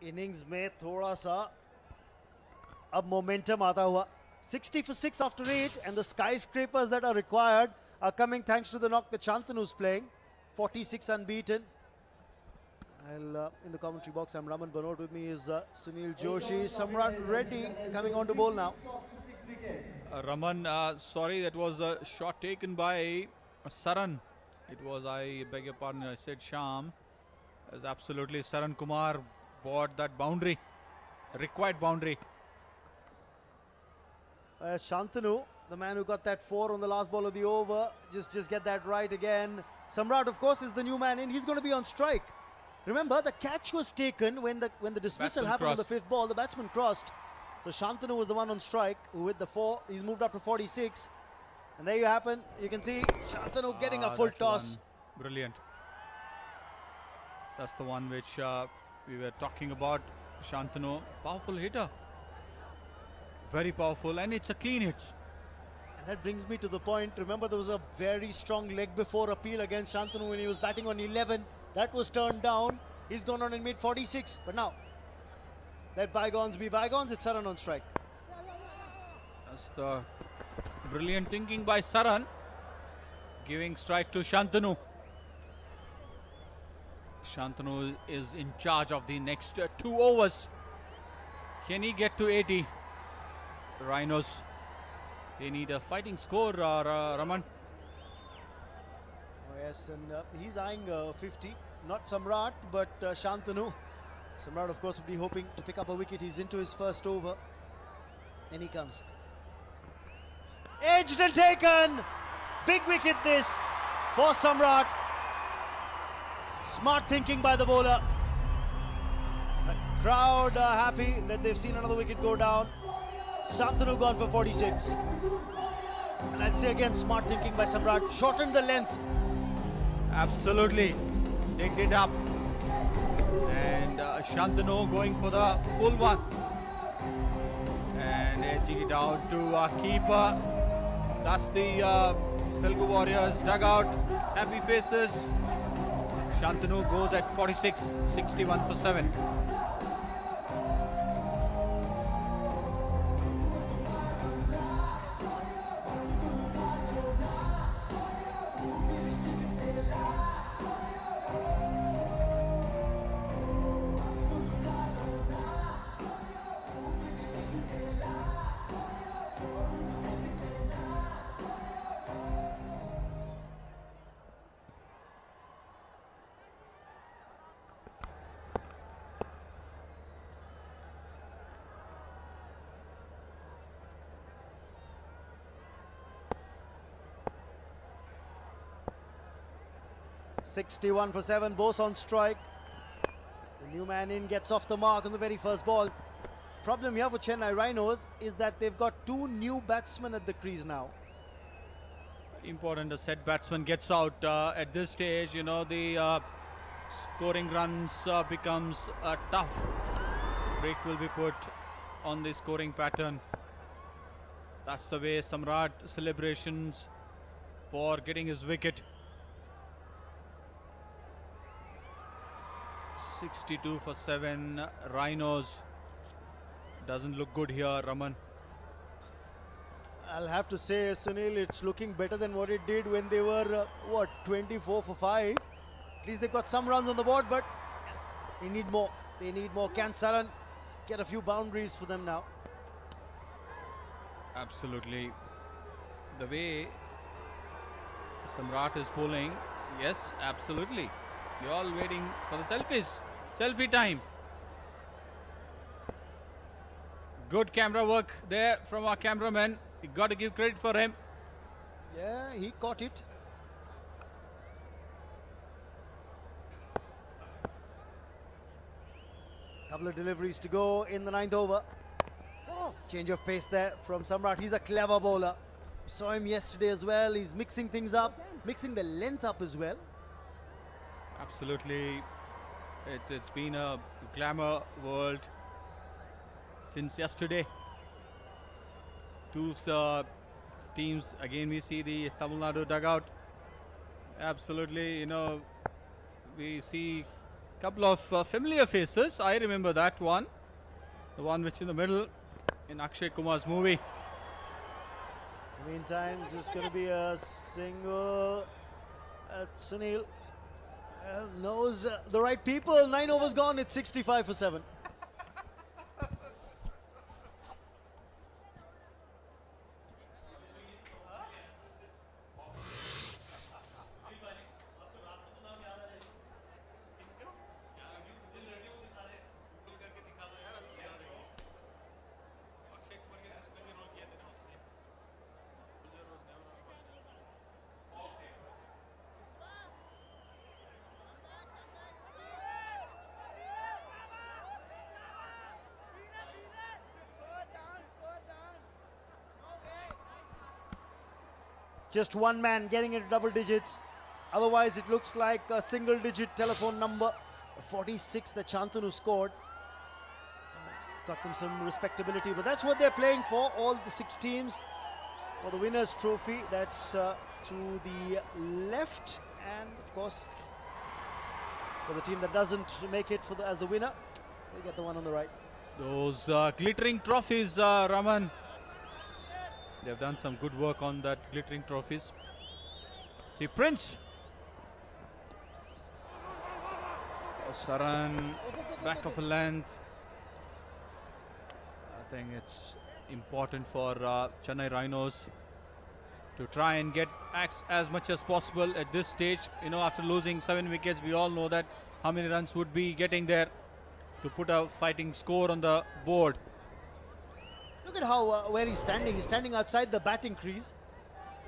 Innings में थोड़ा सा अब मोमेंटम आता हुआ. 60 for 6 after 8, and the skyscrapers that are required are coming thanks to the knock that Shantanu's playing. 46 unbeaten. In the commentary box, I'm Raman Banod. With me is Sunil Joshi. Samrat Reddy coming on to bowl now. Raman, sorry, that was a shot taken by Saran. It was, I beg your pardon, I said Sham. It was absolutely Saran Kumar bought that boundary, required boundary. Shantanu, the man who got that 4 on the last ball of the over, just get that right again. Samrat, of course, is the new man in. He's going to be on strike. Remember, the catch was taken when the dismissal happened on the 5th ball. The batsman crossed. So Shantanu was the one on strike who hit the 4. He's moved up to 46. And there you happen. You can see Shantanu getting a full toss. Brilliant. That's the one which we were talking about. Shantanu, powerful hitter. Very powerful, and it's a clean hit. And that brings me to the point. Remember, there was a very strong leg before appeal against Shantanu when he was batting on 11. That was turned down. He's gone on in mid 46. But now, let bygones be bygones. It's Saran on strike. That's the brilliant thinking by Saran, giving strike to Shantanu. Shantanu is in charge of the next 2 overs. Can he get to 80? Rhinos, they need a fighting score, Raman. Oh yes, and he's eyeing 50. Not Samrat, but Shantanu. Samrat, of course, would be hoping to pick up a wicket. He's into his first over. And he comes. Edged and taken! Big wicket this for Samrat. Smart thinking by the bowler. The crowd are happy that they've seen another wicket go down. Shantanu gone for 46. And I'd say again, smart thinking by Samrat. Shortened the length. Absolutely. Digged it up. And Shantanu going for the full one. And edging it out to keeper. That's the Telugu Warriors dugout. Happy faces. Shantanu goes at 46, 61 for 7. "61 for 7, Bose on strike. The new man in gets off the mark on the very first ball. Problem here for Chennai Rhinos is that they've got 2 new batsmen at the crease now. Important, a set batsman gets out at this stage. You know, the scoring runs becomes tough. Break will be put on the scoring pattern. That's the way Samrat celebrations for getting his wicket. 62 for 7. Rhinos doesn't look good here, Raman. I'll have to say, Sunil, it's looking better than what it did when they were, 24 for 5. At least they've got some runs on the board, but they need more. They need more. Can Saran get a few boundaries for them now? Absolutely. The way Samrat is bowling, yes, absolutely. You're all waiting for the selfies. Selfie time. Good camera work there from our cameraman. You got to give credit for him. Yeah, he caught it. Couple of deliveries to go in the 9th over. Change of pace there from Samrat. He's a clever bowler. Saw him yesterday as well. He's mixing things up, mixing the length up as well. Absolutely. It's been a glamour world since yesterday. 2 teams. Again, we see the Tamil Nadu dugout. Absolutely, you know, we see Couple of familiar faces. I remember that one. The one which in the middle in Akshay Kumar's movie. Meantime, just going to be a single. Sunil knows the right people. 9 overs gone. It's 65 for 7. Just one man getting into double digits. Otherwise, it looks like a single-digit telephone number. 46 that Shantanu scored. Got them some respectability, but that's what they're playing for. All the 6 teams for the winners' trophy. That's to the left, and of course, for the team that doesn't make it as the winner, they get the one on the right. Those glittering trophies, Raman. They've done some good work on that glittering trophies. See Prince. Saran, back of a length. I think it's important for Chennai Rhinos to try and get as much as possible at this stage. You know, after losing 7 wickets, we all know that how many runs would be getting there to put a fighting score on the board. Look at how where he's standing. He's standing outside the batting crease,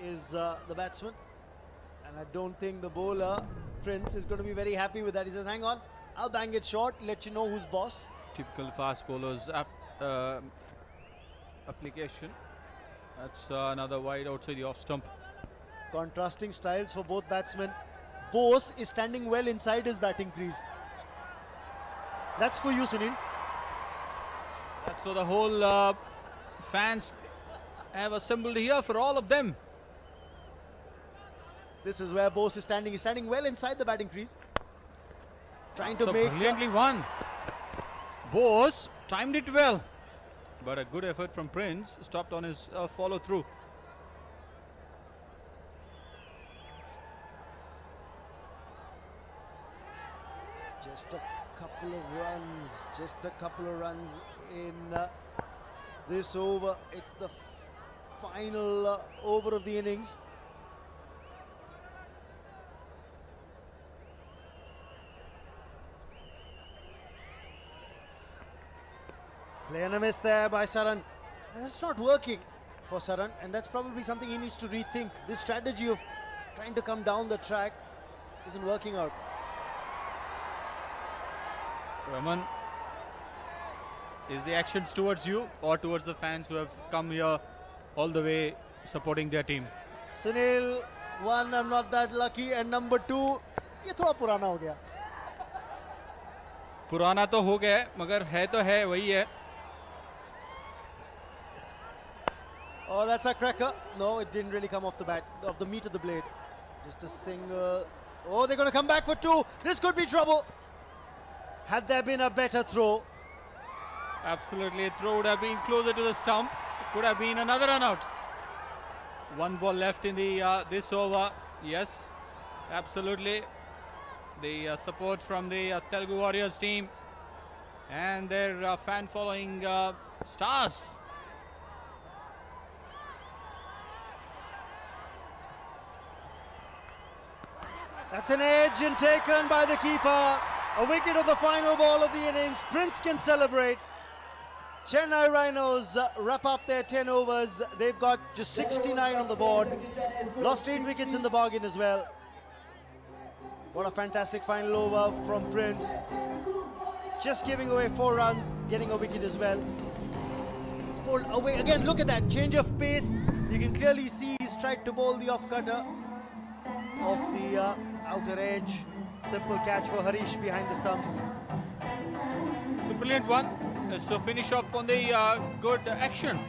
is the batsman. And I don't think the bowler, Prince, is going to be very happy with that. He says, hang on, I'll bang it short, let you know who's boss. Typical fast bowlers application. That's another wide outside the off stump. Contrasting styles for both batsmen. Bose is standing well inside his batting crease. That's for you, Sunil. That's for the whole fans have assembled here for all of them. This is where Bose is standing. He's standing well inside the batting crease. Trying to make... brilliantly won. Bose timed it well. But a good effort from Prince. Stopped on his follow through. Just a couple of runs. Just a couple of runs in this over. It's the final over of the innings. Play and a miss there by Saran. That's not working for Saran, and that's probably something he needs to rethink. This strategy of trying to come down the track isn't working out. Raman, is the actions towards you or towards the fans who have come here all the way supporting their team? Sunil, 1, I'm not that lucky, and number 2, ये थोड़ा पुराना हो गया. पुराना तो हो गया, मगर है तो है वही है. Oh, that's a cracker. No, it didn't really come off the bat, off the meat of the blade. Just a single. Oh, they're going to come back for 2. This could be trouble. Had there been a better throw. Absolutely, a throw would have been closer to the stump. It could have been another run out. 1 ball left in the this over. Yes, absolutely. The support from the Telugu Warriors team and their fan following stars. That's an edge and taken by the keeper. A wicket of the final ball of the innings. Prince can celebrate. Chennai Rhinos wrap up their 10 overs. They've got just 69 on the board. Lost 8 wickets in the bargain as well. What a fantastic final over from Prince. Just giving away 4 runs, getting a wicket as well. He's bowled away. Again, look at that change of pace. You can clearly see he's tried to bowl the off-cutter off the outer edge. Simple catch for Harish behind the stumps. It's a brilliant one. So finish off on the good action.